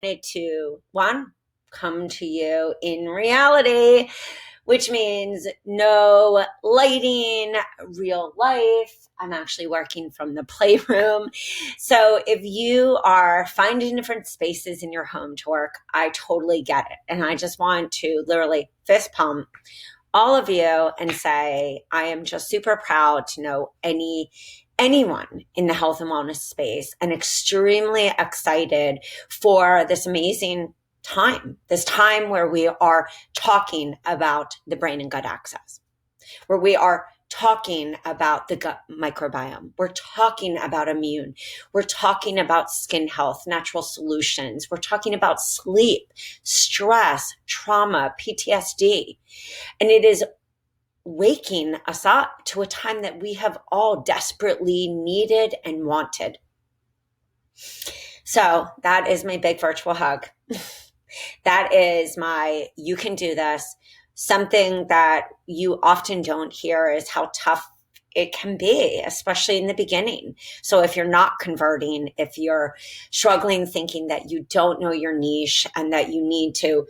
wanted to one come to you in reality, which means no lighting, real life. I'm actually working from the playroom. So if you are finding different spaces in your home to work, I totally get it. And I just want to literally fist pump all of you and say I am just super proud to know anyone in the health and wellness space and extremely excited for this time where we are talking about the brain and gut axis, where we are talking about the gut microbiome. We're talking about immune. We're talking about skin health, natural solutions. We're talking about sleep, stress, trauma, PTSD. And it is waking us up to a time that we have all desperately needed and wanted. So that is my big virtual hug. That is my, you can do this. Something that you often don't hear is how tough it can be, especially in the beginning. So if you're not converting, if you're struggling thinking that you don't know your niche and that you need to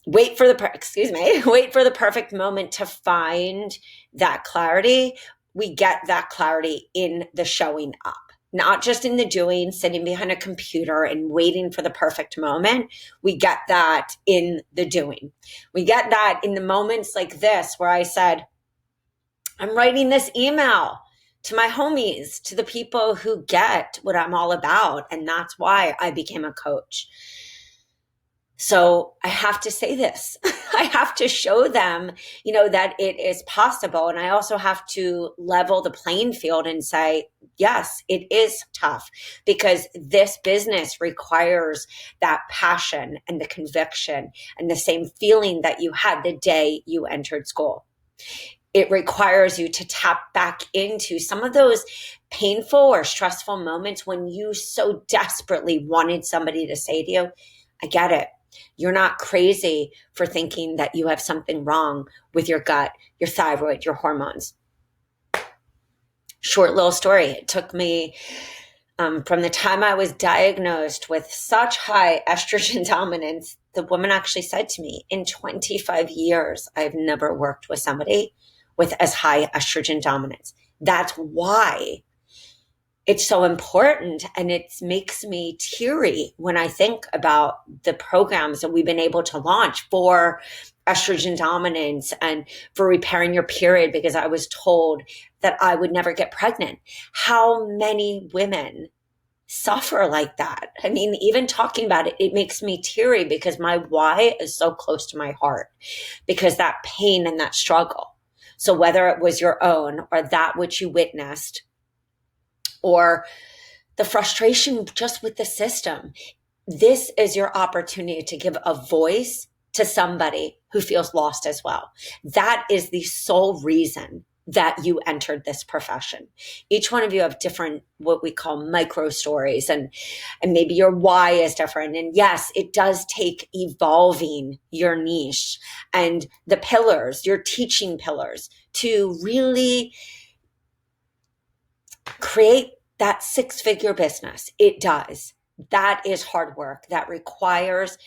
wait for the perfect moment to find that clarity, we get that clarity in the showing up, not just in the doing, sitting behind a computer and waiting for the perfect moment. We get that in the doing. We get that in the moments like this where I said, I'm writing this email to my homies, to the people who get what I'm all about. And that's why I became a coach. So I have to say this. I have to show them, that it is possible. And I also have to level the playing field and say, yes, it is tough because this business requires that passion and the conviction and the same feeling that you had the day you entered school. It requires you to tap back into some of those painful or stressful moments when you so desperately wanted somebody to say to you, I get it. You're not crazy for thinking that you have something wrong with your gut, your thyroid, your hormones. Short little story. It took me from the time I was diagnosed with such high estrogen dominance, the woman actually said to me, in 25 years, I've never worked with somebody with as high estrogen dominance. That's why it's so important, and it makes me teary when I think about the programs that we've been able to launch for estrogen dominance and for repairing your period, because I was told that I would never get pregnant. How many women suffer like that? I mean, even talking about it, it makes me teary because my why is so close to my heart, because that pain and that struggle. So whether it was your own or that which you witnessed, or the frustration just with the system, this is your opportunity to give a voice to somebody who feels lost as well. That is the sole reason that you entered this profession. Each one of you have different, what we call micro stories, and maybe your why is different. And yes, it does take evolving your niche and the pillars, your teaching pillars, to really create that six-figure business. It does. That is hard work. That requires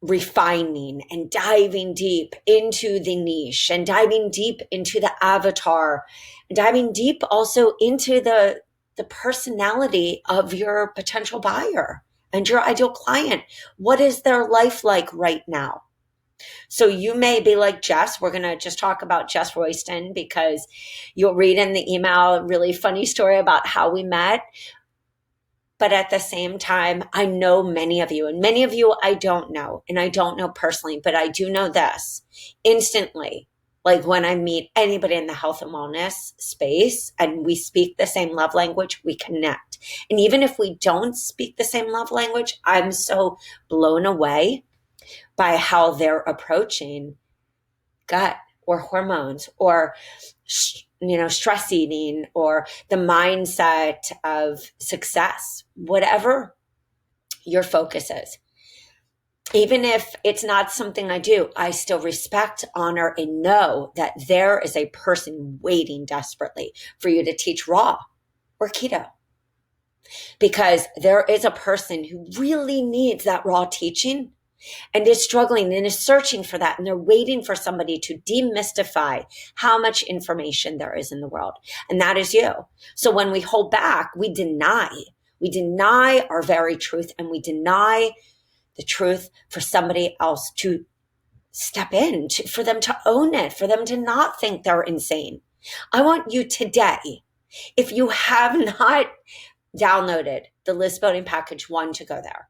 refining and diving deep into the niche and diving deep into the avatar and diving deep also into the personality of your potential buyer and your ideal client. What is their life like right now? So you may be like Jess. We're going to just talk about Jess Royston because you'll read in the email a really funny story about how we met. But at the same time, I know many of you, and many of you I don't know, and I don't know personally, but I do know this instantly. Like when I meet anybody in the health and wellness space and we speak the same love language, we connect. And even if we don't speak the same love language, I'm so blown away by how they're approaching gut or hormones or stress eating or the mindset of success, whatever your focus is. Even if it's not something I do, I still respect, honor, and know that there is a person waiting desperately for you to teach raw or keto. because there is a person who really needs that raw teaching and is struggling and is searching for that. And they're waiting for somebody to demystify how much information there is in the world. And that is you. So when we hold back, we deny our very truth, and we deny the truth for somebody else to step in, for them to own it, for them to not think they're insane. I want you today, if you have not downloaded the List Building Package, 1, to go there,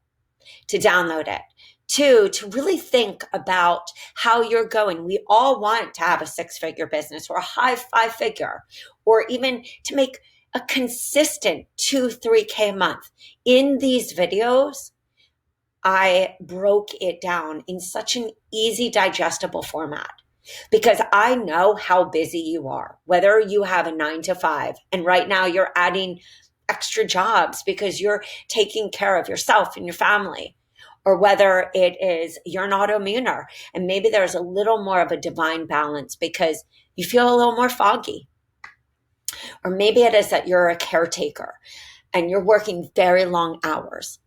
to download it. 2, to really think about how you're going. We all want to have a 6-figure business or a high 5-figure, or even to make a consistent 2-3K a month. In these videos, I broke it down in such an easy, digestible format, because I know how busy you are, whether you have a 9 to 5 and right now you're adding extra jobs because you're taking care of yourself and your family, or whether it is you're an autoimmuner and maybe there's a little more of a divine balance because you feel a little more foggy. Or maybe it is that you're a caretaker and you're working very long hours.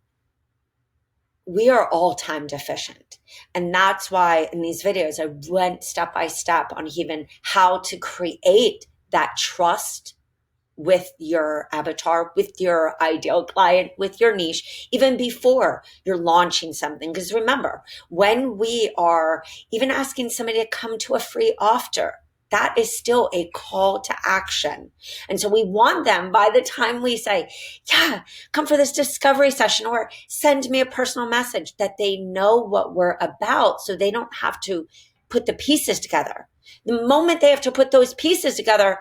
We are all time deficient. And that's why in these videos, I went step by step on even how to create that trust with your avatar, with your ideal client, with your niche, even before you're launching something. Because remember, when we are even asking somebody to come to a free offer, that is still a call to action. And so we want them, by the time we say, yeah, come for this discovery session or send me a personal message, that they know what we're about so they don't have to put the pieces together. The moment they have to put those pieces together,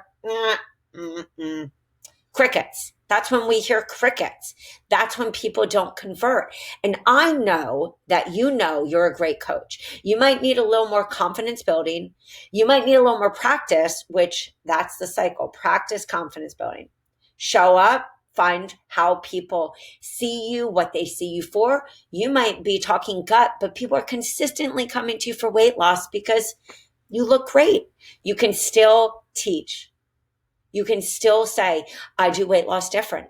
crickets. That's when we hear crickets. That's when people don't convert. And I know that you're a great coach. You might need a little more confidence building. You might need a little more practice, which that's the cycle. Practice, confidence building. Show up, find how people see you, what they see you for. You might be talking gut, but people are consistently coming to you for weight loss because you look great. You can still teach. You can still say, I do weight loss different.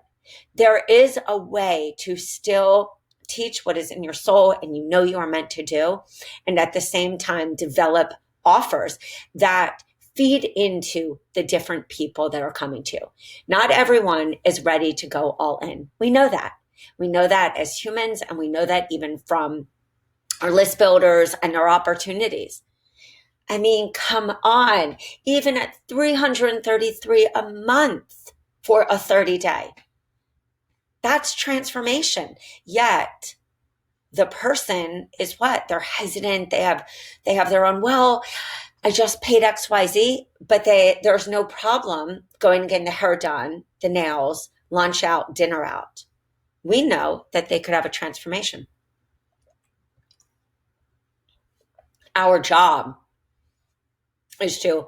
There is a way to still teach what is in your soul and you know you are meant to do, and at the same time develop offers that feed into the different people that are coming to you. Not everyone is ready to go all in. We know that. We know that as humans, and we know that even from our list builders and our opportunities. I mean, come on, even at $333 a month for a 30-day, that's transformation. Yet the person is what? They're hesitant. They have their own, well, I just paid XYZ, but there's no problem going and getting the hair done, the nails, lunch out, dinner out. We know that they could have a transformation. Our job is to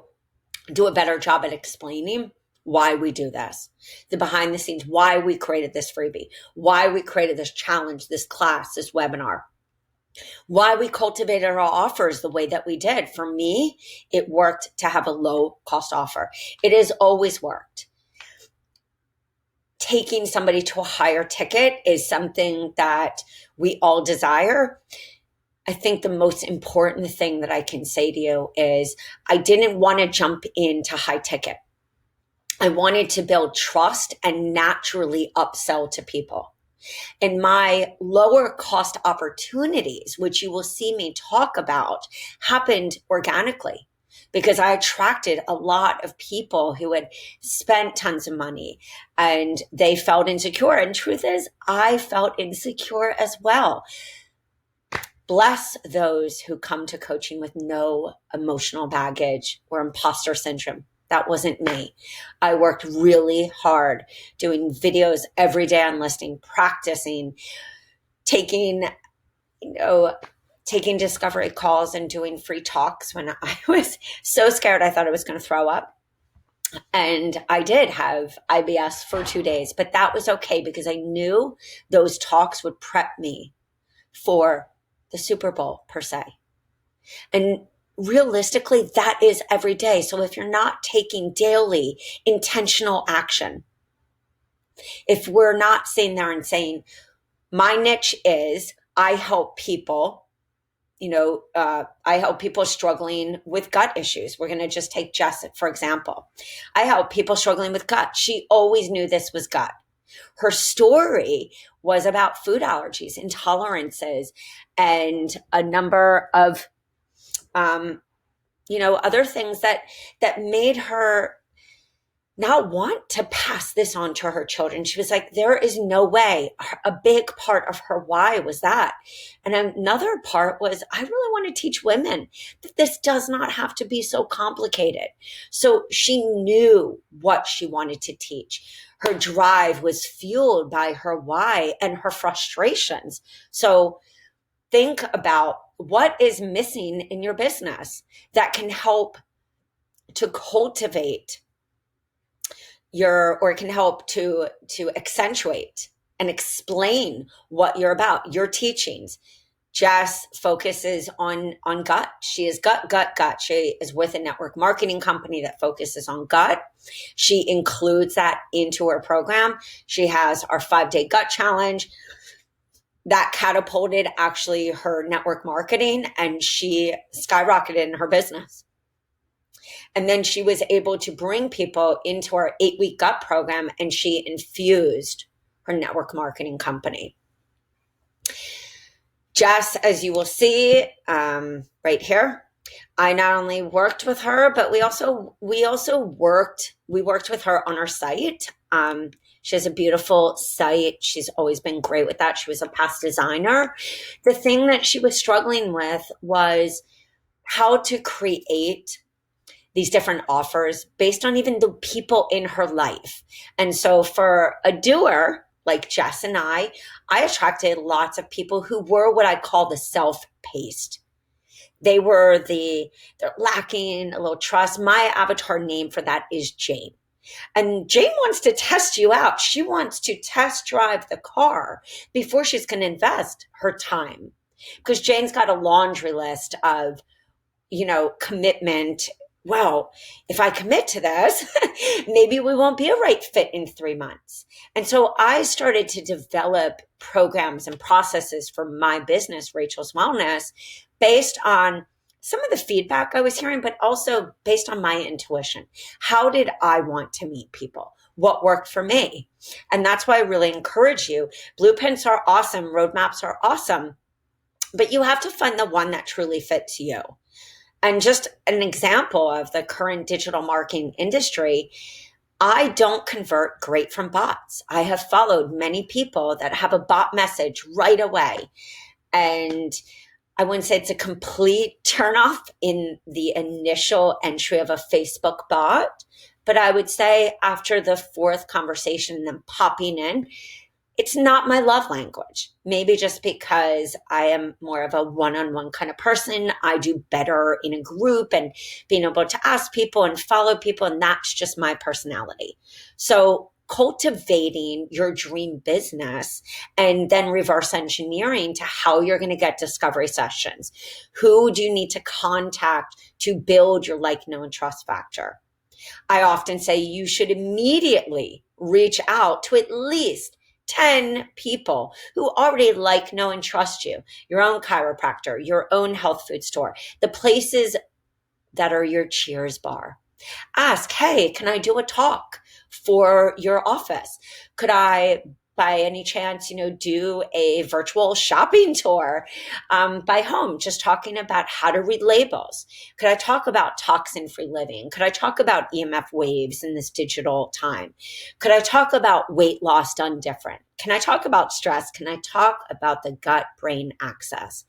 do a better job at explaining why we do this, the behind the scenes, why we created this freebie, why we created this challenge, this class, this webinar, why we cultivated our offers the way that we did. For me, it worked to have a low cost offer. It has always worked. Taking somebody to a higher ticket is something that we all desire. I think the most important thing that I can say to you is I didn't want to jump into high ticket. I wanted to build trust and naturally upsell to people. And my lower cost opportunities, which you will see me talk about, happened organically because I attracted a lot of people who had spent tons of money and they felt insecure. And truth is, I felt insecure as well. Bless those who come to coaching with no emotional baggage or imposter syndrome. That wasn't me. I worked really hard doing videos every day on listing, practicing, taking discovery calls and doing free talks when I was so scared I thought I was going to throw up. And I did have IBS for 2 days, but that was okay because I knew those talks would prep me for the Super Bowl per se. And realistically, that is every day. So if you're not taking daily intentional action, If we're not sitting there and saying, my niche is I help people, I help people struggling with gut issues. We're going to just take Jess, for example. I help people struggling with gut. She always knew this was gut. Her story was about food allergies, intolerances, and a number of, other things that made her not want to pass this on to her children. She was like, there is no way. A big part of her why was that. And another part was, I really want to teach women that this does not have to be so complicated. So she knew what she wanted to teach. Her drive was fueled by her why and her frustrations. So think about what is missing in your business that can help to cultivate or it can help to accentuate and explain what you're about, your teachings. Jess focuses on gut. She is gut. She is with a network marketing company that focuses on gut. She includes that into her program. She has our 5-day gut challenge that catapulted actually her network marketing, and she skyrocketed in her business. And then she was able to bring people into our 8-week gut program, and she infused her network marketing company. Jess, as you will see right here, I not only worked with her, but we also worked with her on our site. She has a beautiful site. She's always been great with that. She was a past designer. The thing that she was struggling with was how to create these different offers based on even the people in her life. And so for a doer like Jess and I attracted lots of people who were what I call the self-paced. They're lacking a little trust. My avatar name for that is Jane. And Jane wants to test you out. She wants to test drive the car before she's going to invest her time. Because Jane's got a laundry list of, commitment. Well, if I commit to this, maybe we won't be a right fit in 3 months. And so I started to develop programs and processes for my business, Rachel's Wellness, based on some of the feedback I was hearing, but also based on my intuition. How did I want to meet people? What worked for me? And that's why I really encourage you. Blueprints are awesome. Roadmaps are awesome. But you have to find the one that truly fits you. And just an example of the current digital marketing industry, I don't convert great from bots. I have followed many people that have a bot message right away. And I wouldn't say it's a complete turnoff in the initial entry of a Facebook bot, but I would say after the 4th conversation and them popping in, it's not my love language. Maybe just because I am more of a one-on-one kind of person. I do better in a group and being able to ask people and follow people, and that's just my personality. So cultivating your dream business and then reverse engineering to how you're going to get discovery sessions. Who do you need to contact to build your like, know, and trust factor? I often say you should immediately reach out to at least 10 people who already like, know, and trust you. Your own chiropractor, your own health food store, the places that are your Cheers bar. Ask, hey, can I do a talk for your office? Could I, by any chance, do a virtual shopping tour by home, just talking about how to read labels? Could I talk about toxin-free living? Could I talk about EMF waves in this digital time? Could I talk about weight loss done different? Can I talk about stress? Can I talk about the gut-brain axis?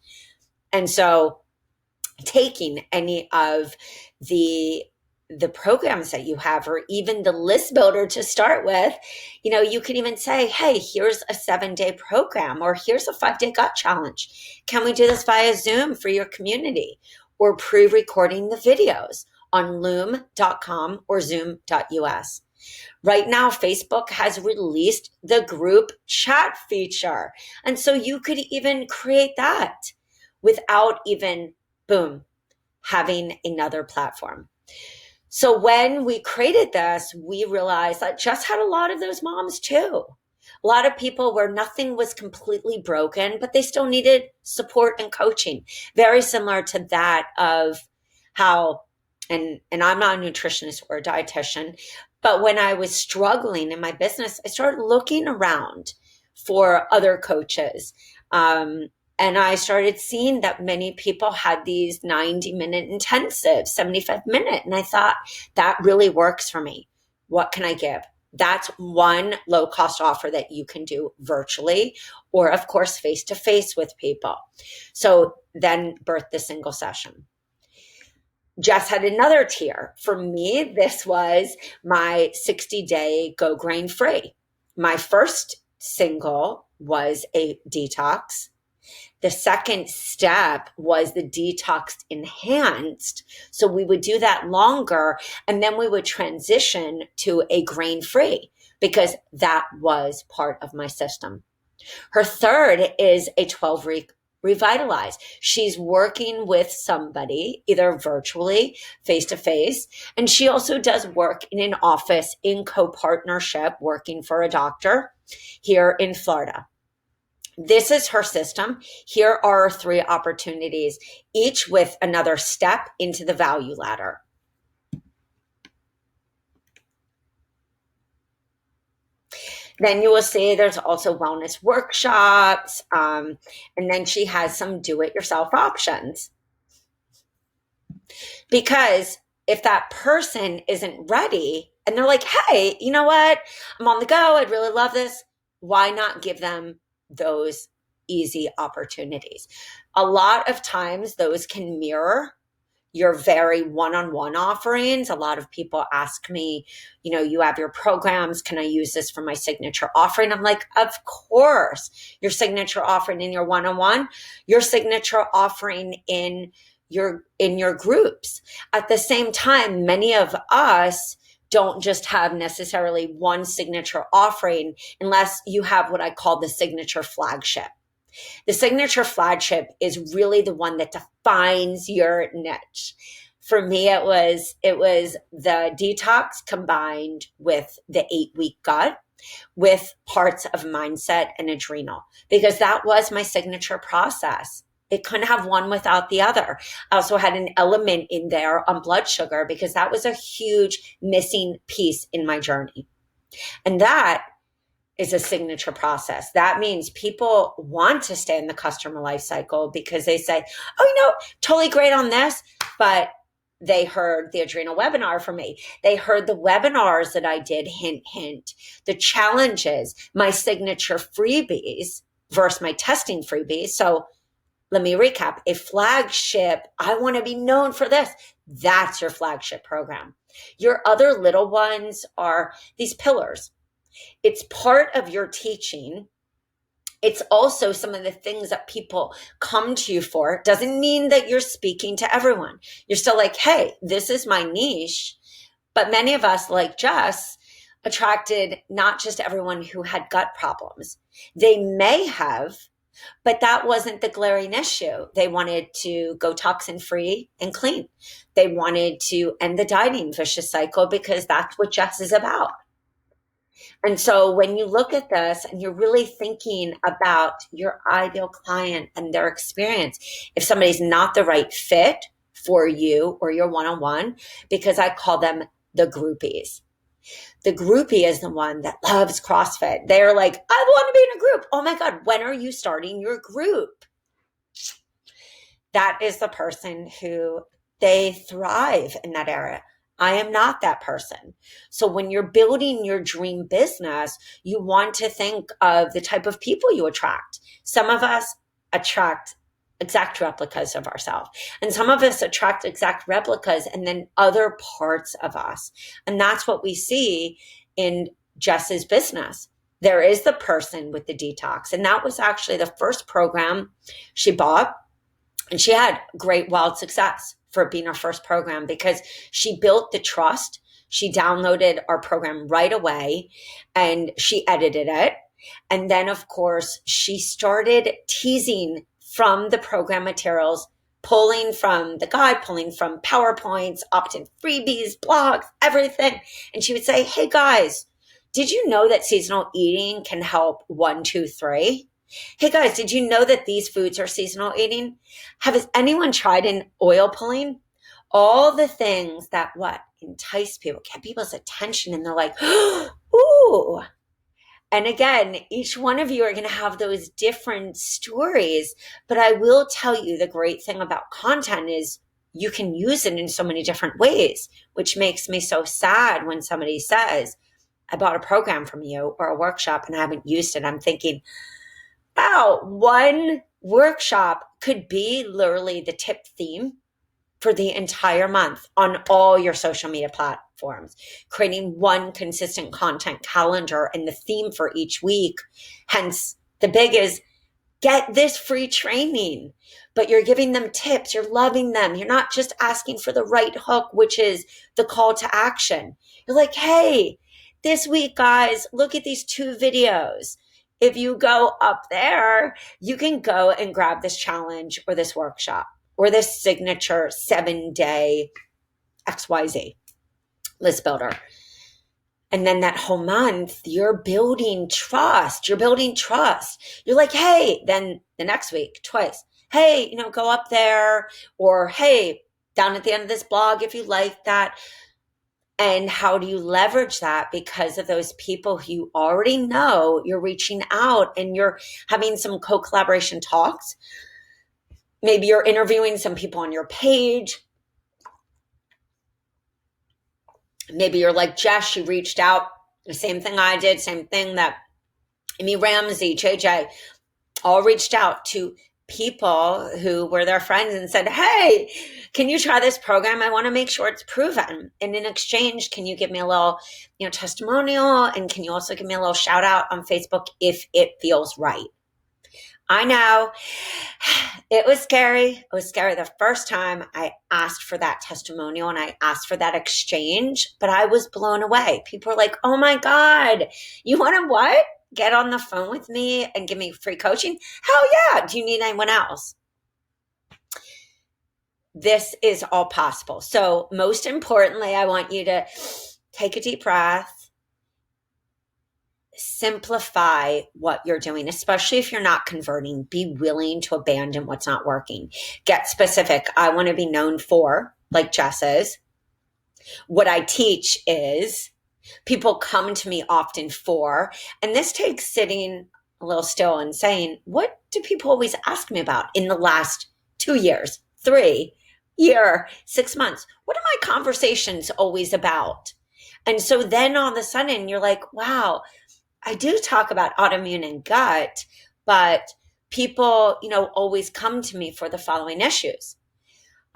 And so taking any of the programs that you have, or even the list builder to start with, you can even say, hey, here's a 7-day program, or here's a 5-day gut challenge. Can we do this via Zoom for your community? Or pre-recording the videos on loom.com or zoom.us. Right now, Facebook has released the group chat feature. And so you could even create that without even, boom, having another platform. So when we created this, we realized that Jess had a lot of those moms too. A lot of people where nothing was completely broken, but they still needed support and coaching. Very similar to that of how, and I'm not a nutritionist or a dietitian, but when I was struggling in my business, I started looking around for other coaches. And I started seeing that many people had these 90-minute intensives, 75-minute. And I thought, that really works for me. What can I give? That's one low cost offer that you can do virtually, or of course, face to face with people. So then birth the single session. Jess had another tier. For me, this was my 60-day go grain free. My first single was a detox. The second step was the detox enhanced. So we would do that longer, and then we would transition to a grain free because that was part of my system. Her third is a 12-week revitalize. She's working with somebody, either virtually, face to face, and she also does work in an office in co-partnership, working for a doctor here in Florida. This is her system. Here are 3 opportunities, each with another step into the value ladder. Then you will see there's also wellness workshops, and then she has some do-it-yourself options. Because if that person isn't ready and they're like, hey, you know what? I'm on the go. I'd really love this. Why not give them those easy opportunities? A lot of times those can mirror your very one-on-one offerings. A lot of people ask me, you have your programs. Can I use this for my signature offering? I'm like, of course, your signature offering in your one-on-one, your signature offering in your groups. At the same time, many of us don't just have necessarily one signature offering unless you have what I call the signature flagship. The signature flagship is really the one that defines your niche. For me, it was the detox combined with the 8-week gut with parts of mindset and adrenal, because that was my signature process. It couldn't have one without the other. I also had an element in there on blood sugar because that was a huge missing piece in my journey. And that is a signature process. That means people want to stay in the customer life cycle because they say, oh, totally great on this, but they heard the adrenal webinar from me. They heard the webinars that I did, hint, hint, the challenges, my signature freebies versus my testing freebies. So let me recap. A flagship, I want to be known for this. That's your flagship program. Your other little ones are these pillars. It's part of your teaching. It's also some of the things that people come to you for. Doesn't mean that you're speaking to everyone. You're still like, hey, this is my niche. But many of us, like Jess, attracted not just everyone who had gut problems. They may have, but that wasn't the glaring issue. They wanted to go toxin free and clean. They wanted to end the dieting vicious cycle because that's what Jess is about. And so when you look at this and you're really thinking about your ideal client and their experience, if somebody's not the right fit for you or your one-on-one, because I call them the groupies. The groupie is the one that loves CrossFit. They're like, I want to be in a group. Oh my God, when are you starting your group? That is the person who they thrive in that area. I am not that person. So when you're building your dream business, you want to think of the type of people you attract. Some of us attract exact replicas of ourselves, and some of us attract exact replicas and then other parts of us. And that's what we see in Jess's business. There is the person with the detox, and that was actually the first program she bought, and she had great wild success for being her first program because she built the trust. She downloaded our program right away and she edited it. And then, of course, she started teasing from the program materials pulling from the guide, pulling from PowerPoints, opt-in freebies, blogs, everything. And she would say, hey guys, did you know that seasonal eating can help 1, 2, 3? Hey guys, did you know that these foods are seasonal eating? Has anyone tried an oil pulling? All the things that entice people, get people's attention, and they're like, ooh. And again, each one of you are going to have those different stories, but I will tell you the great thing about content is you can use it in so many different ways, which makes me so sad when somebody says, I bought a program from you or a workshop and I haven't used it. I'm thinking, wow, one workshop could be literally the tip theme for the entire month on all your social media platforms, creating one consistent content calendar and the theme for each week. Hence, the big is get this free training, but you're giving them tips. You're loving them. You're not just asking for the right hook, which is the call to action. You're like, hey, this week, guys, look at these 2 videos. If you go up there, you can go and grab this challenge or this workshop or this signature 7-day XYZ list builder. And then that whole month, you're building trust. You're like, hey, then the next week, twice. Hey, go up there, or hey, down at the end of this blog if you like that. And how do you leverage that? Because of those people who you already know, you're reaching out and you're having some co-collaboration talks. Maybe you're interviewing some people on your page. Maybe you're like Jess, she reached out, the same thing I did, same thing that Amy Ramsey, JJ, all reached out to people who were their friends and said, hey, can you try this program? I want to make sure it's proven. And in exchange, can you give me a little, testimonial? And can you also give me a little shout out on Facebook if it feels right? I know it was scary. It was scary the first time I asked for that testimonial and I asked for that exchange, but I was blown away. People were like, oh my God, you want to what? Get on the phone with me and give me free coaching? Hell yeah. Do you need anyone else? This is all possible. So most importantly, I want you to take a deep breath. Simplify what you're doing, especially if you're not converting. Be willing to abandon what's not working. Get specific. I want to be known for, like Jess is. What I teach is, people come to me often for, and this takes sitting a little still and saying, what do people always ask me about in the last 2 years, 3 year, 6 months? What are my conversations always about? And so then all of a sudden you're like, wow, I do talk about autoimmune and gut, but people, always come to me for the following issues.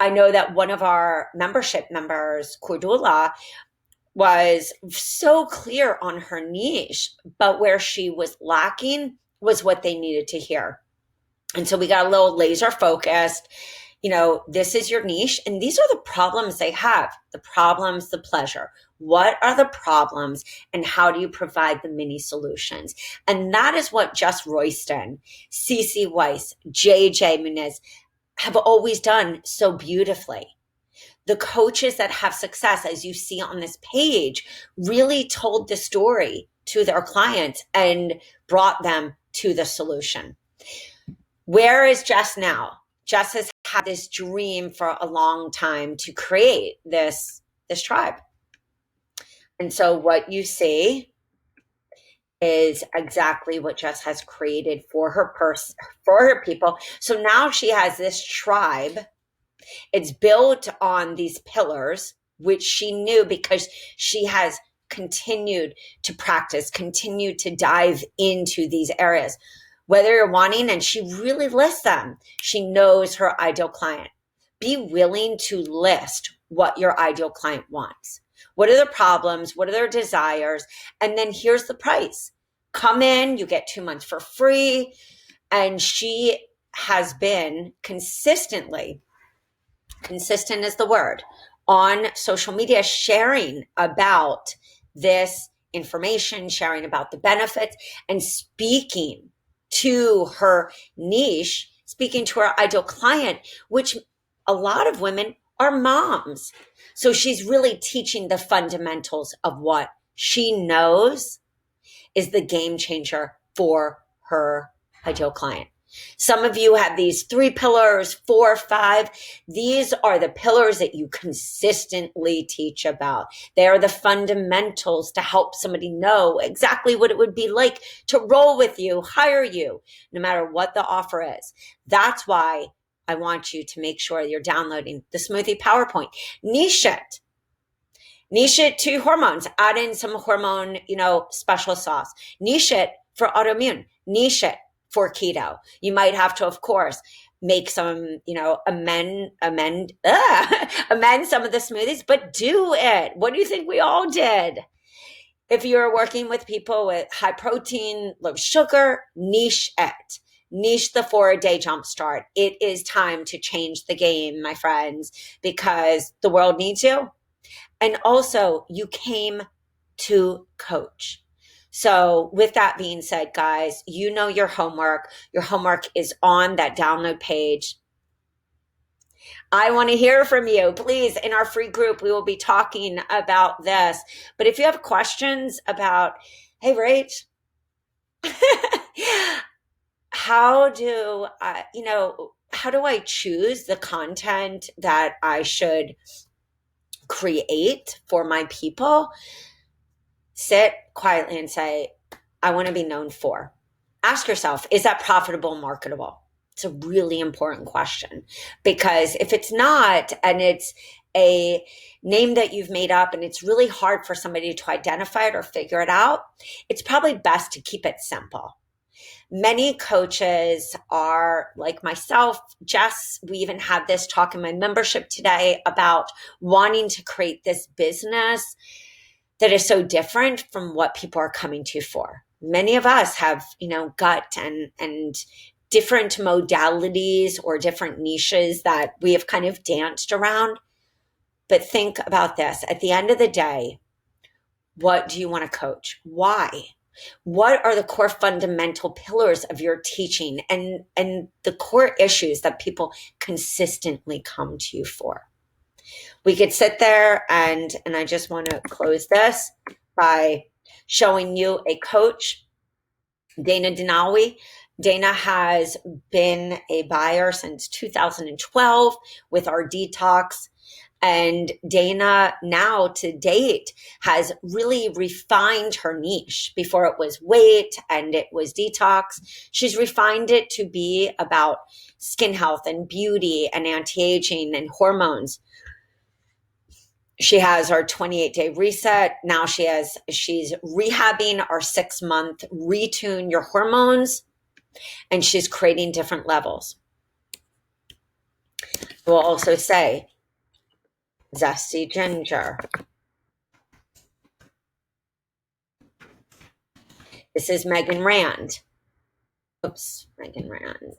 I know that one of our membership members, Cordula, was so clear on her niche, but where she was lacking was what they needed to hear. And so we got a little laser focused. This is your niche, and these are the problems they have, the problems, the pleasure. What are the problems, and how do you provide the mini solutions? And that is what Jess Royston, Cece Weiss, JJ Muniz have always done so beautifully. The coaches that have success, as you see on this page, really told the story to their clients and brought them to the solution. Where is Jess now? Jess has had this dream for a long time to create this tribe. And so what you see is exactly what Jess has created for her people. So now she has this tribe. It's built on these pillars, which she knew because she has continued to practice, continued to dive into these areas. Whether you're wanting, and she really lists them, she knows her ideal client. Be willing to list what your ideal client wants. What are their problems? What are their desires? And then here's the price. Come in, you get 2 months for free. And she has been consistent is the word, on social media, sharing about this information, sharing about the benefits, and speaking to her niche, speaking to her ideal client, which a lot of women are moms. So she's really teaching the fundamentals of what she knows is the game changer for her ideal client. Some of you have these 3 pillars, 4, 5. These are the pillars that you consistently teach about. They are the fundamentals to help somebody know exactly what it would be like to roll with you, hire you, no matter what the offer is. That's why I want you to make sure you're downloading the Smoothie PowerPoint. Niche it. Niche it to hormones. Add in some hormone, special sauce. Niche it for autoimmune. Niche it for keto. You might have to, of course, make some, amend some of the smoothies, but do it. What do you think we all did? If you're working with people with high protein, low sugar, niche it. Niche the 4-a-day jumpstart. It is time to change the game, my friends, because the world needs you. And also, you came to coach. So with that being said, guys, you know your homework. Your homework is on that download page. I want to hear from you. Please, in our free group, we will be talking about this. But if you have questions about, hey, Rach, how do I choose the content that I should create for my people? Sit quietly and say, I want to be known for. Ask yourself, is that profitable, marketable? It's a really important question, because if it's not, and it's a name that you've made up and it's really hard for somebody to identify it or figure it out, it's probably best to keep it simple. Many coaches are like myself, Jess, we even had this talk in my membership today about wanting to create this business that is so different from what people are coming to for. Many of us have, gut and different modalities or different niches that we have kind of danced around. But think about this. At the end of the day, what do you want to coach? Why? What are the core fundamental pillars of your teaching and the core issues that people consistently come to you for? We could sit there and I just want to close this by showing you a coach, Dana Dinawi. Dana has been a buyer since 2012 with our detox. And Dana now to date has really refined her niche. Before it was weight and it was detox. She's refined it to be about skin health and beauty and anti-aging and hormones. She has our 28-day reset. Now she's rehabbing our 6-month retune your hormones, and she's creating different levels. We'll also say zesty ginger. This is Megan Rand. Oops, Megan Rand.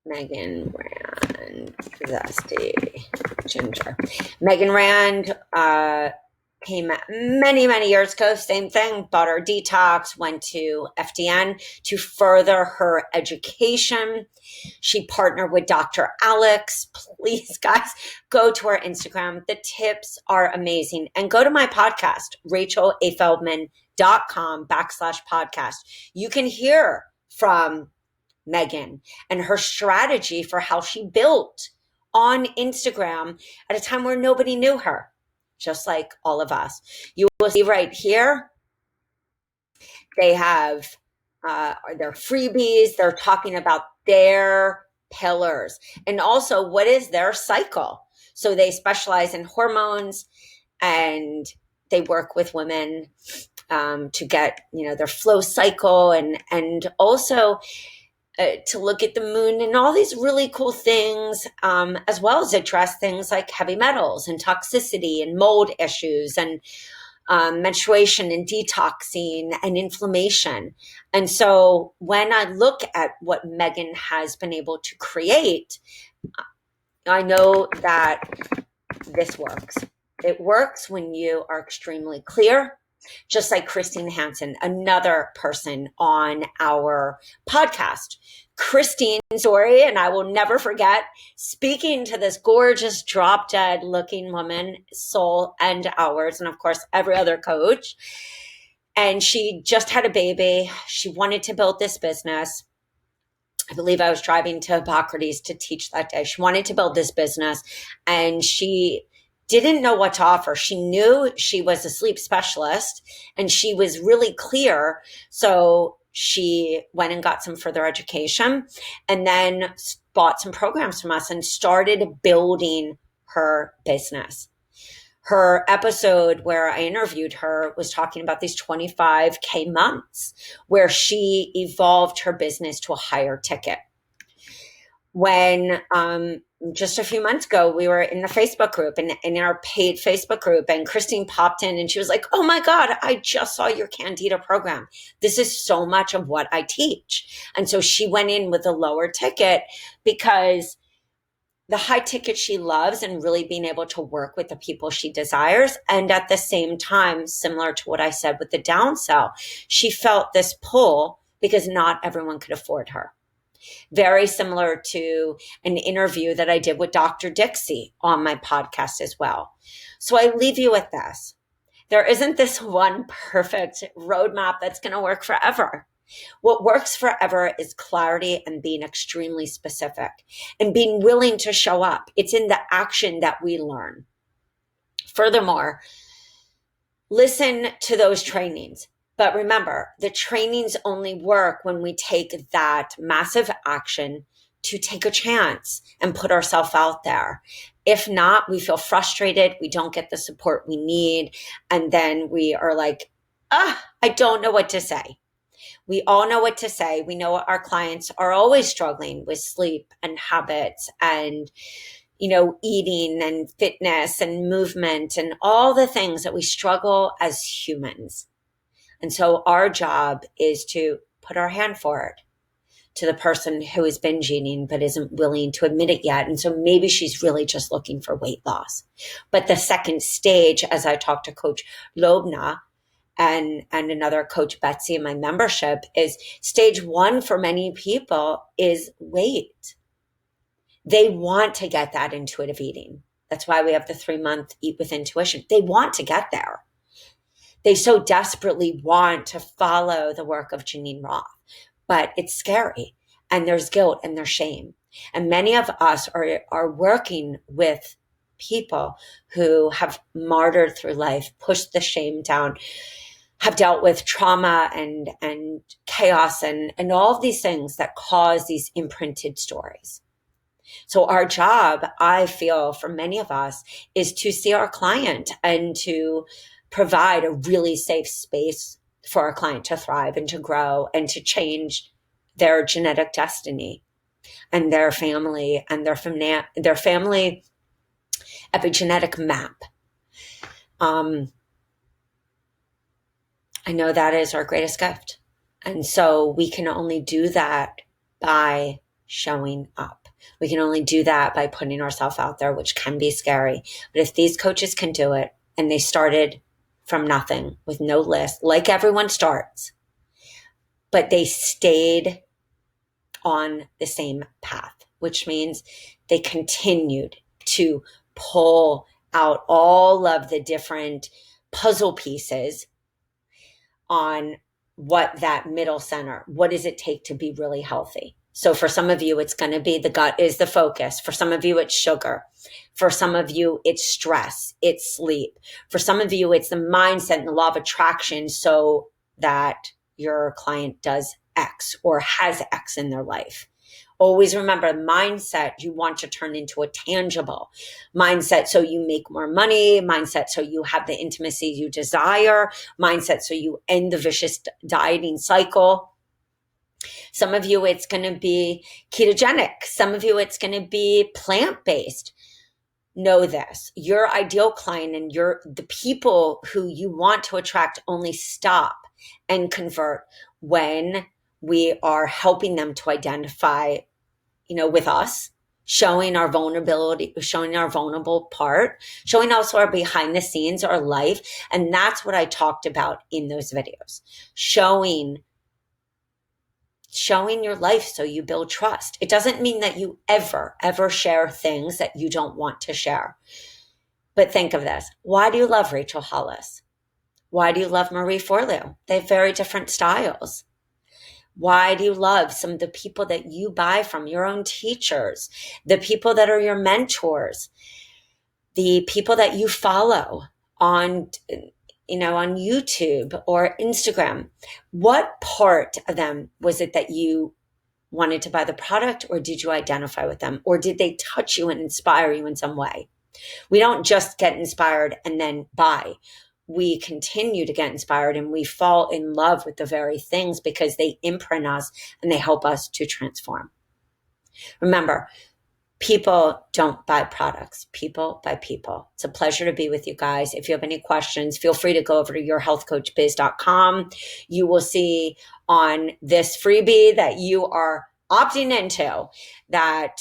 Megan Rand, zesty ginger. Megan Rand came many, many years ago, same thing, bought her detox, went to FDN to further her education. She partnered with Dr. Alex. Please, guys, go to our Instagram. The tips are amazing. And go to my podcast, RachelAFeldman.com/podcast. You can hear from Megan and her strategy for how she built on Instagram at a time where nobody knew her, just like all of us. You will see right here, they have their freebies. They're talking about their pillars and also what is their cycle. So they specialize in hormones and they work with women to get, their flow cycle and also to look at the moon and all these really cool things, as well as address things like heavy metals and toxicity and mold issues and menstruation and detoxing and inflammation. And so when I look at what Megan has been able to create, I know that this works. It works when you are extremely clear. just like Christine Hansen, another person on our podcast. Christine's story, and I will never forget speaking to this gorgeous drop dead looking woman, soul and ours, and of course, every other coach. And she just had a baby. She wanted to build this business. I believe I was driving to Hippocrates to teach that day. She wanted to build this business and she didn't know what to offer. She knew she was a sleep specialist and she was really clear. So she went and got some further education and then bought some programs from us and started building her business. Her episode where I interviewed her was talking about these 25K months where she evolved her business to a higher ticket. When just a few months ago, we were in a Facebook group and in our paid Facebook group, and Christine popped in and she was like, "Oh my God, I just saw your Candida program. This is so much of what I teach." And so she went in with a lower ticket because the high ticket she loves and really being able to work with the people she desires. And at the same time, similar to what I said with the downsell, she felt this pull because not everyone could afford her. Very similar to an interview that I did with Dr. Dixie on my podcast as well. So I leave you with this. There isn't this one perfect roadmap that's going to work forever. What works forever is clarity and being extremely specific and being willing to show up. It's in the action that we learn. Furthermore, listen to those trainings. But remember, the trainings only work when we take that massive action to take a chance and put ourselves out there. If not, we feel frustrated. We don't get the support we need. And then we are like, I don't know what to say. We all know what to say. We know our clients are always struggling with sleep and habits and, eating and fitness and movement and all the things that we struggle as humans. And so our job is to put our hand forward to the person who is binge eating but isn't willing to admit it yet. And so maybe she's really just looking for weight loss. But the second stage, as I talked to Coach Lobna, and another coach, Betsy, in my membership, is stage one for many people is weight. They want to get that intuitive eating. That's why we have the 3-month Eat with Intuition. They want to get there. They so desperately want to follow the work of Geneen Roth, but it's scary and there's guilt and there's shame. And many of us are working with people who have martyred through life, pushed the shame down, have dealt with trauma and chaos and all of these things that cause these imprinted stories. So our job, I feel, for many of us, is to see our client and to provide a really safe space for our client to thrive and to grow and to change their genetic destiny and their family and their family epigenetic map. I know that is our greatest gift. And so we can only do that by showing up. We can only do that by putting ourselves out there, which can be scary. But if these coaches can do it, and they started from nothing with no list, like everyone starts, but they stayed on the same path, which means they continued to pull out all of the different puzzle pieces on what that middle center, what does it take to be really healthy? So for some of you, it's going to be the gut is the focus. For some of you, it's sugar. For some of you, it's stress, it's sleep. For some of you, it's the mindset and the law of attraction so that your client does X or has X in their life. Always remember, mindset you want to turn into a tangible mindset so you make more money, mindset so you have the intimacy you desire, mindset so you end the vicious dieting cycle. Some of you, it's going to be ketogenic. Some of you, it's going to be plant-based. Know this, your ideal client and the people who you want to attract only stop and convert when we are helping them to identify, with us, showing our vulnerability, showing our vulnerable part, showing also our behind the scenes, our life. And that's what I talked about in those videos. Showing your life so you build trust. It doesn't mean that you ever share things that you don't want to share. But think of this. Why do you love Rachel Hollis? Why do you love Marie Forleo? They have very different styles. Why do you love some of the people that you buy from, your own teachers, the people that are your mentors, the people that you follow on, on YouTube or Instagram? What part of them was it that you wanted to buy the product, or did you identify with them, or did they touch you and inspire you in some way? We don't just get inspired and then buy. We continue to get inspired and we fall in love with the very things because they imprint us and they help us to transform. Remember, people don't buy products. People buy people. It's a pleasure to be with you guys. If you have any questions, feel free to go over to yourhealthcoachbiz.com. You will see on this freebie that you are opting into that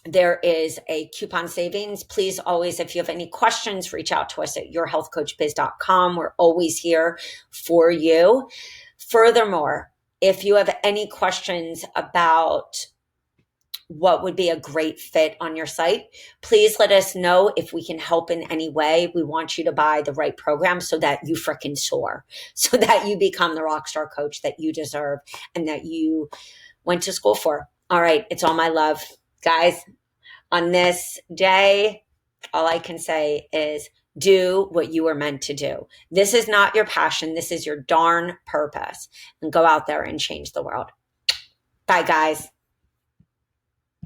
there is a coupon savings. Please always, if you have any questions, reach out to us at yourhealthcoachbiz.com. We're always here for you. Furthermore, if you have any questions about what would be a great fit on your site, please let us know if we can help in any way. We want you to buy the right program so that you freaking soar, so that you become the rock star coach that you deserve and that you went to school for. All right. It's all my love. Guys, on this day, all I can say is do what you were meant to do. This is not your passion. This is your darn purpose. And go out there and change the world. Bye, guys.